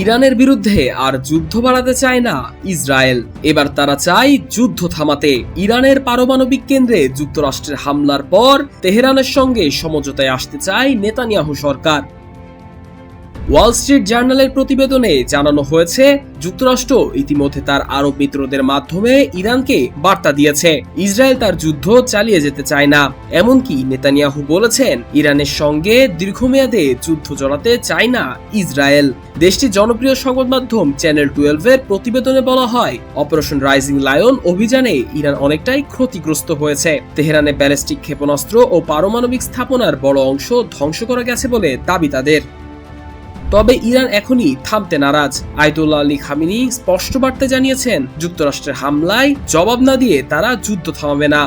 ইরানের বিরুদ্ধে আর যুদ্ধ বাড়াতে চায় না ইসরায়েল। এবার তারা চায় যুদ্ধ থামাতে। ইরানের পারমাণবিক কেন্দ্রে যুক্তরাষ্ট্রের হামলার পর তেহরানের সঙ্গে সমঝোতায় আসতে চায় নেতানিয়াহু সরকার। ওয়াল স্ট্রিট জার্নালের প্রতিবেদনে জানানো হয়েছে, যুক্তরাষ্ট্র ইতিমধ্যে তার আরব মিত্রদের মাধ্যমে ইরানকে বার্তা দিয়েছে ইসরায়েল তার যুদ্ধ চালিয়ে যেতে চায় না। এমনকি নেতানিয়াহু বলেছেন, ইরানের সঙ্গে দীর্ঘমেয়াদে যুদ্ধ জড়াতে চায় না ইসরায়েল। দেশটির জনপ্রিয় সংবাদ মাধ্যম চ্যানেল 12 এর প্রতিবেদনে বলা হয়, অপারেশন রাইজিং লায়ন অভিযানে ইরান অনেকটাই ক্ষতিগ্রস্ত হয়েছে। তেহরানে ব্যালিস্টিক ক্ষেপণাস্ত্র ও পারমাণবিক স্থাপনার বড় অংশ ধ্বংস করা গেছে বলে দাবি তাদের। তবে ইরান এখনই থামতে নারাজ। আয়াতুল্লাহ আলী খামেনি স্পষ্ট বার্তায় জানিয়েছেন, যুক্তরাষ্ট্রের হামলায় জবাব না দিয়ে তারা যুদ্ধ থামাবে না।